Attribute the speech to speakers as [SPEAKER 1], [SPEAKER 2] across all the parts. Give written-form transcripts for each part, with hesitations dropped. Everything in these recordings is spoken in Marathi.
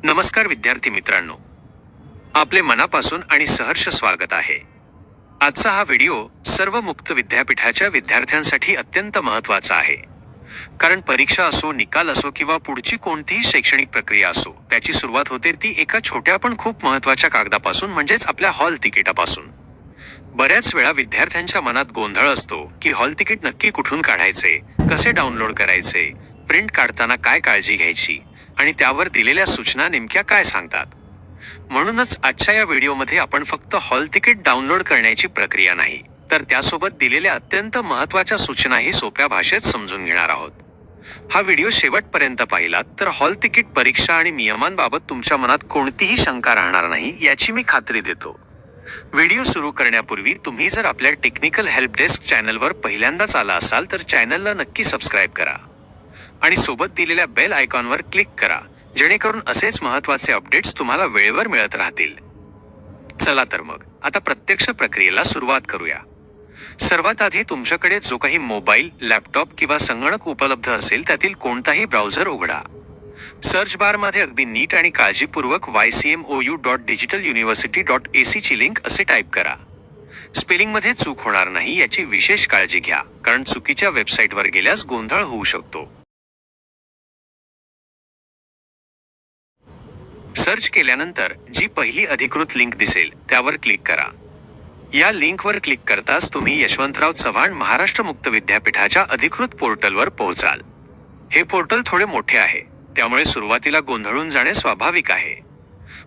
[SPEAKER 1] नमस्कार विद्यार्थी मित्रांनो, आपले मनापासून आणि सहर्ष स्वागत आहे. आजचा हा व्हिडिओ सर्व मुक्त विद्यापीठाच्या विद्यार्थ्यांसाठी अत्यंत महत्त्वाचा आहे. कारण परीक्षा असो, निकाल असो किंवा पुढची कोणतीही शैक्षणिक प्रक्रिया असो, त्याची सुरुवात होते ती एका छोट्या पण खूप महत्त्वाच्या कागदापासून, म्हणजेच आपल्या हॉल तिकिटापासून. बऱ्याच वेळा विद्यार्थ्यांच्या मनात गोंधळ असतो की हॉल तिकीट नक्की कुठून काढायचे, कसे डाउनलोड करायचे, प्रिंट काढताना काय काळजी घ्यायची आणि त्यावर दिलेल्या सूचना नेमक्या काय सांगतात. म्हणूनच आजच्या या व्हिडिओमध्ये आपण फक्त हॉल तिकीट डाउनलोड करण्याची प्रक्रिया नाही, तर त्यासोबत दिलेल्या अत्यंत महत्त्वाच्या सूचनाही सोप्या भाषेत समजून घेणार आहोत. हा व्हिडिओ शेवटपर्यंत पाहिलात तर हॉल तिकीट परीक्षा आणि नियमांबाबत तुमच्या मनात कोणतीही शंका राहणार नाही याची मी खात्री देतो. व्हिडिओ सुरू करण्यापूर्वी तुम्ही जर आपल्या टेक्निकल हेल्प डेस्क चॅनलवर पहिल्यांदाच आला असाल तर चॅनलला नक्की सबस्क्राईब करा आणि सोबत दिलेल्या बेल आयकॉनवर क्लिक करा, जेणेकरून असेच महत्त्वाचे अपडेट्स तुम्हाला वेळेवर मिळत राहतील. चला तर मग आता प्रत्यक्ष प्रक्रियेला सुरुवात करूया. सर्वात आधी तुमच्याकडे जो काही मोबाईल, लॅपटॉप किंवा संगणक उपलब्ध असेल त्यातील कोणताही ब्राउझर उघडा. सर्च बारमध्ये अगदी नीट आणि काळजीपूर्वक ycmou.digitaluniversity.ac ची लिंक असे टाईप करा. स्पेलिंगमध्ये चूक होणार नाही याची विशेष काळजी घ्या, कारण चुकीच्या वेबसाईटवर गेल्यास गोंधळ होऊ शकतो. सर्च केल्यानंतर जी पहिली अधिकृत लिंक दिसेल त्यावर क्लिक करा. या लिंकवर क्लिक करताच तुम्ही यशवंतराव चव्हाण महाराष्ट्र मुक्त विद्यापीठाच्या अधिकृत पोर्टलवर पोहोचाल. हे पोर्टल थोडे मोठे आहे, त्यामुळे सुरुवातीला गोंधळून जाणे स्वाभाविक आहे.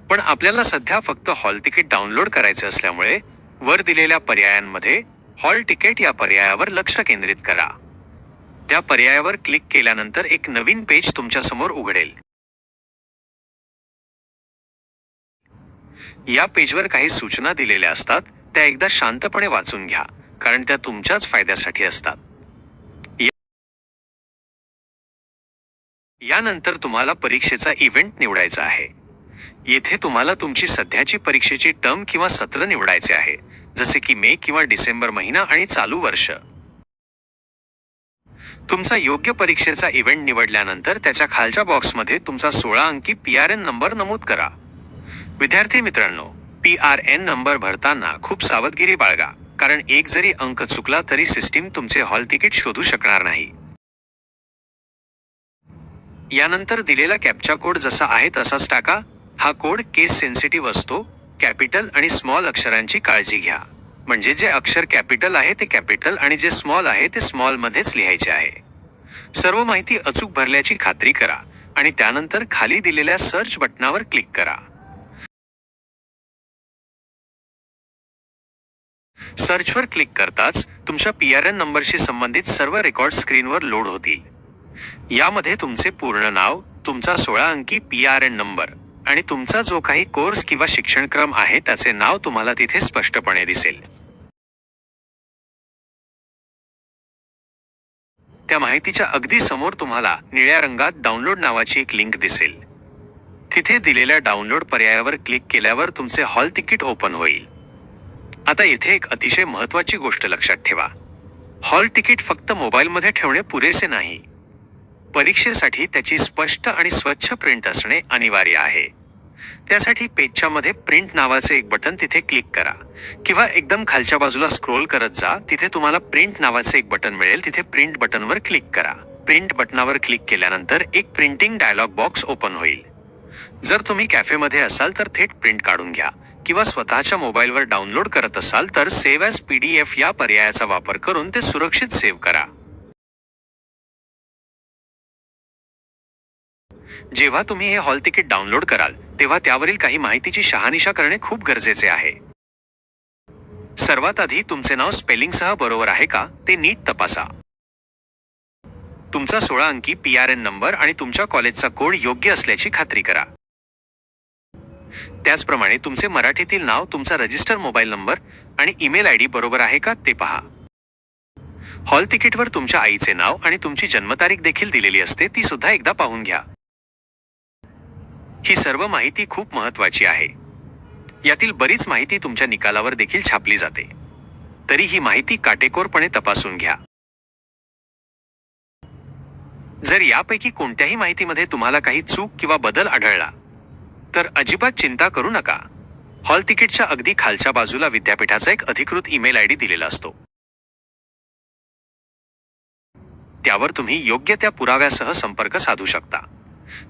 [SPEAKER 1] पण आपल्याला सध्या फक्त हॉल तिकीट डाउनलोड करायचे असल्यामुळे वर दिलेल्या पर्यायांमध्ये हॉल तिकीट या पर्यायावर लक्ष केंद्रित करा. त्या पर्यायावर क्लिक केल्यानंतर एक नवीन पेज तुमच्या समोर उघडेल. या पेजवर काही सूचना दिलेल्या असतात, त्या एकदा शांतपणे वाचून घ्या, कारण त्या तुमच्याच फायद्यासाठी असतात. यानंतर तुम्हाला परीक्षेचा इव्हेंट निवडायचा आहे. येथे तुम्हाला तुमची सध्याची परीक्षेची टर्म किंवा सत्र निवडायचे आहे, जसे की मे किंवा डिसेंबर महिना आणि चालू वर्ष. तुमचा योग्य परीक्षेचा इव्हेंट निवडल्यानंतर त्याच्या खालच्या बॉक्समध्ये तुमचा 16 अंकी PRN नंबर नमूद करा. विद्यार्थी मित्रांनो, PRN नंबर भरताना खूप सावधगिरी बाळगा, कारण एक जरी अंक चुकला तरी सिस्टीम तुमचे हॉल तिकीट शोधू शकणार नाही. यानंतर दिलेला कॅप्चा कोड जसा आहे तसाच टाका. हा कोड केस सेन्सिटिव्ह असतो. कॅपिटल आणि स्मॉल अक्षरांची काळजी घ्या, म्हणजे जे अक्षर कॅपिटल आहे ते कॅपिटल आणि जे स्मॉल आहे ते स्मॉल मध्येच लिहायचे आहे. सर्व माहिती अचूक भरल्याची खात्री करा आणि त्यानंतर खाली दिलेल्या सर्च बटनावर क्लिक करा. सर्चवर क्लिक करताच तुमच्या PRN नंबरशी संबंधित सर्व रेकॉर्ड स्क्रीनवर लोड होतील. यामध्ये तुमचे पूर्ण नाव, तुमचा 16 अंकी PRN नंबर आणि तुमचा जो काही कोर्स किंवा शिक्षणक्रम आहे त्याचे नाव तुम्हाला तिथे स्पष्टपणे दिसेल. त्या माहितीच्या अगदी समोर तुम्हाला निळ्या रंगात डाउनलोड नावाची एक लिंक दिसेल. तिथे दिलेल्या डाउनलोड पर्यायावर क्लिक केल्यावर तुमचे हॉल तिकीट ओपन होईल. आता येथे एक अतिशय महत्त्वाची गोष्ट लक्षात ठेवा. हॉल तिकीट फक्त मोबाईलमध्ये ठेवणे पुरेसे नाही. परीक्षेसाठी त्याची स्पष्ट आणि स्वच्छ प्रिंट असणे अनिवार्य आहे. त्यासाठी पेजच्या मध्ये प्रिंट नावाचे एक बटन तिथे क्लिक करा, किंवा एकदम खालच्या बाजूला स्क्रोल करत जा. तिथे तुम्हाला प्रिंट नावाचे एक बटन मिळेल. तिथे प्रिंट बटनवर क्लिक करा. प्रिंट बटनावर क्लिक केल्यानंतर एक प्रिंटिंग डायलॉग बॉक्स ओपन होईल. जर तुम्ही कॅफेमध्ये असाल तर थेट प्रिंट काढून घ्या, किंवा स्वतःच्या मोबाईलवर डाउनलोड करत असाल तर सेव्ह ॲज PDF या पर्यायाचा वापर करून ते सुरक्षित सेव्ह करा. जेव्हा तुम्ही हे हॉल तिकीट डाउनलोड कराल तेव्हा त्यावरील काही माहितीची शहानिशा करणे खूप गरजेचे आहे. सर्वात आधी तुमचे नाव स्पेलिंगसह बरोबर आहे का ते नीट तपासा. तुमचा 16 अंकी PRN नंबर आणि तुमच्या कॉलेजचा कोड योग्य असल्याची खात्री करा. त्याचप्रमाणे तुमचे मराठीतील नाव, तुमचा रजिस्टर मोबाईल नंबर आणि ईमेल ID बरोबर आहे का ते पहा. हॉल तिकीटवर तुमच्या आईचे नाव आणि तुमची जन्मतारीख देखील दिलेली असते, ती सुद्धा एकदा पाहून घ्या. ही सर्व माहिती खूप महत्त्वाची आहे. यातील बरीच माहिती तुमच्या निकालावर देखील छापली जाते. तरी ही माहिती काटेकोरपणे तपासून घ्या. जर यापैकी कोणत्याही माहितीमध्ये तुम्हाला काही चूक किंवा बदल आढळला तर अजिबात चिंता करू नका. हॉल तिकीटच्या अगदी खालच्या बाजूला विद्यापीठाचा एक अधिकृत ईमेल आयडी दिलेला असतो. त्यावर तुम्ही योग्य त्या पुराव्यासह संपर्क साधू शकता.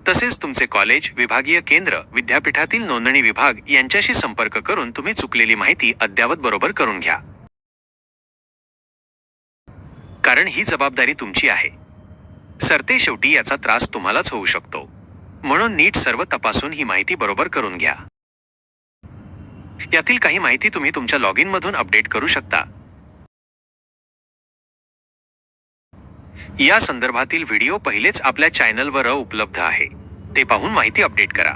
[SPEAKER 1] तसेच तुमचे कॉलेज, विभागीय केंद्र, विद्यापीठातील नोंदणी विभाग यांच्याशी संपर्क करून तुम्ही चुकलेली माहिती अद्ययावत बरोबर करून घ्या. कारण ही जबाबदारी तुमची आहे. सरते शेवटी याचा त्रास तुम्हालाच होऊ शकतो. म्हणून नीट सर्व तपासून ही माहिती बरोबर करून घ्या. यातील काही माहिती तुम्ही तुमच्या लॉगिन मधून अपडेट करू शकता. या संदर्भातील व्हिडिओ पहिलेच आपल्या चॅनलवर उपलब्ध आहे. ते पाहून माहिती अपडेट करा.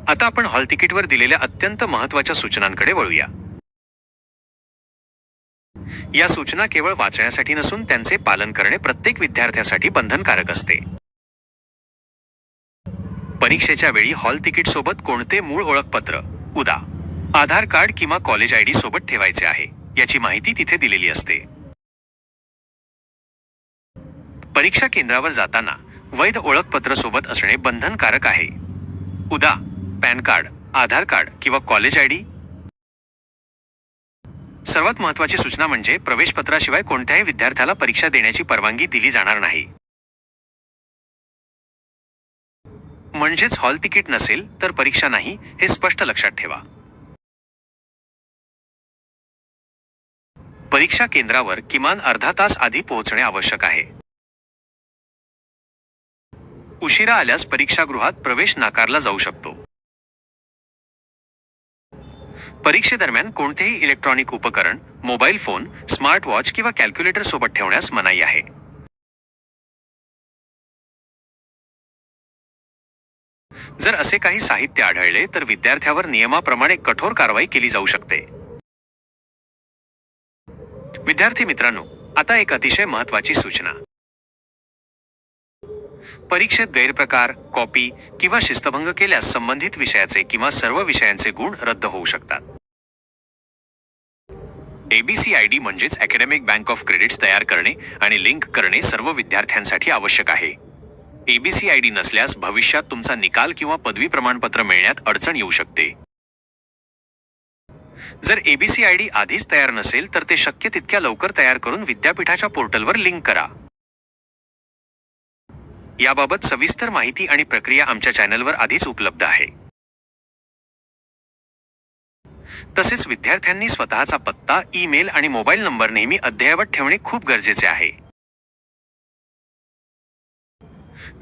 [SPEAKER 1] आता आपण हॉल तिकीटवर दिलेल्या अत्यंत महत्त्वाच्या सूचनांकडे वळूया. या सूचना केवळ वाचण्यासाठी नसून त्यांचे पालन करणे प्रत्येक विद्यार्थ्यासाठी बंधनकारक असते. परीक्षेच्या वेळी हॉल तिकीट सोबत कोणते मूळ ओळखपत्र, उदा. आधार कार्ड किंवा कॉलेज आयडी सोबत ठेवायचे आहे याची माहिती तिथे दिलेली असते. परीक्षा केंद्रावर जाताना वैध ओळखपत्र सोबत असणे बंधनकारक आहे. उदा. पॅन कार्ड, आधार कार्ड किंवा कॉलेज आयडी. सर्वात महत्त्वाची सूचना म्हणजे प्रवेशपत्राशिवाय कोणत्याही विद्यार्थ्याला परीक्षा देण्याची परवानगी दिली जाणार नाही. म्हणजेच हॉल तिकीट नसेल तर परीक्षा नाही हे स्पष्ट लक्षात ठेवा. परीक्षा केंद्रावर किमान अर्धा तास आधी पोहोचणे आवश्यक आहे. उशिरा आल्यास परीक्षागृहात प्रवेश नाकारला जाऊ शकतो. परीक्षेदरम्यान कोणतेही इलेक्ट्रॉनिक उपकरण, मोबाईल फोन, स्मार्ट वॉच किंवा कॅल्क्युलेटर सोबत ठेवण्यास मनाई आहे. जर असे काही साहित्य आढळले तर विद्यार्थ्यावर नियमाप्रमाणे कठोर कारवाई केली जाऊ शकते. विद्यार्थी मित्रांनो, आता एक अतिशय महत्त्वाची सूचना. परीक्षेत गैरप्रकार, कॉपी किंवा शिस्तभंग केल्यास संबंधित विषयाचे किंवा सर्व विषयांचे गुण रद्द होऊ शकतात. ABCID म्हणजेच अकॅडमिक बँक ऑफ क्रेडिट्स तयार करणे आणि लिंक करणे सर्व विद्यार्थ्यांसाठी आवश्यक आहे. ABCID नसल्यास भविष्यात तुमचा निकाल किंवा पदवी प्रमाणपत्र मिळण्यात अडचण येऊ शकते. जर ABCID आधीच तयार नसेल तर ते शक्य तितक्या लवकर तयार करून विद्यापीठाच्या पोर्टलवर लिंक करा. याबाबत सविस्तर माहिती आणि प्रक्रिया आमच्या चॅनलवर आधीच उपलब्ध आहे. तसेच विद्यार्थ्यांनी स्वतःचा पत्ता, ईमेल आणि मोबाईल नंबर नेहमी अद्ययावत ठेवणे खूप गरजेचे आहे.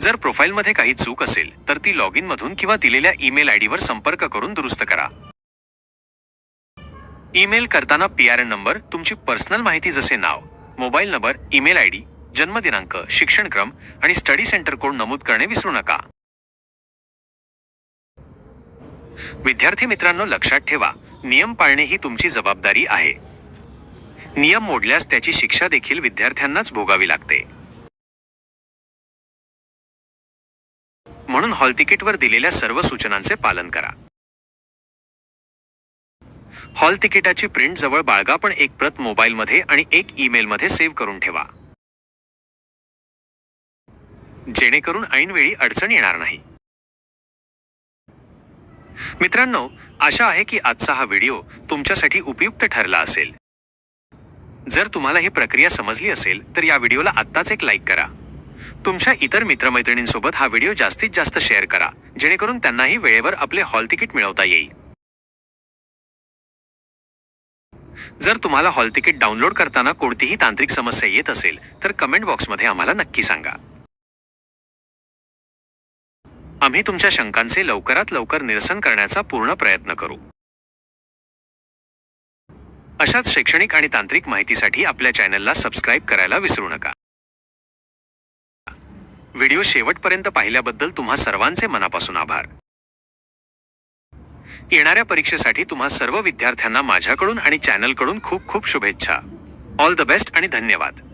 [SPEAKER 1] जर प्रोफाईलमध्ये काही चूक असेल तर ती लॉगिन मधून किंवा दिलेल्या ईमेल आयडीवर संपर्क करून दुरुस्त करा. ईमेल करताना PRN नंबर, तुमची पर्सनल माहिती जसे नाव, मोबाईल नंबर, ईमेल आयडी, जन्मदिनांक, शिक्षणक्रम आणि स्टडी सेंटर कोड नमूद करणे विसरू नका. विद्यार्थी मित्रांनो, लक्षात ठेवा, नियम पाळणे ही तुमची जबाबदारी आहे. नियम मोडल्यास त्याची शिक्षा देखील विद्यार्थ्यांनाच भोगावी लागते. म्हणून हॉल तिकीटवर दिलेल्या सर्व सूचनांचे पालन करा. हॉल तिकिटाची प्रिंट जवळ बाळगा, पण एक प्रत मोबाईलमध्ये आणि एक ईमेलमध्ये सेव्ह करून ठेवा, जेणेकरून ऐनवेळी अडचण येणार नाही. मित्रांनो, आशा आहे की आजचा हा व्हिडिओ तुमच्यासाठी उपयुक्त ठरला असेल. जर तुम्हाला ही प्रक्रिया समजली असेल तर या व्हिडिओला आत्ताच एक लाईक करा. तुमच्या इतर मित्रमैत्रिणींसोबत हा व्हिडिओ जास्तीत जास्त शेअर करा, जेणेकरून त्यांनाही वेळेवर आपले हॉल तिकीट मिळवता येईल. जर तुम्हाला हॉल तिकीट डाउनलोड करताना कोणतीही तांत्रिक समस्या येत असेल तर कमेंट बॉक्समध्ये आम्हाला नक्की सांगा. आम्ही तुमच्या शंकांचे लवकरात लवकर निरसन करण्याचा पूर्ण प्रयत्न करू. अशाच शैक्षणिक आणि तांत्रिक माहितीसाठी आपल्या चॅनलला सबस्क्राईब करायला विसरू नका. व्हिडिओ शेवटपर्यंत पाहिल्याबद्दल तुम्हा सर्वांचे मनापासून आभार. येणाऱ्या परीक्षेसाठी तुम्हा सर्व विद्यार्थ्यांना माझ्याकडून आणि चॅनलकडून खूप खूप शुभेच्छा. ऑल द बेस्ट आणि धन्यवाद.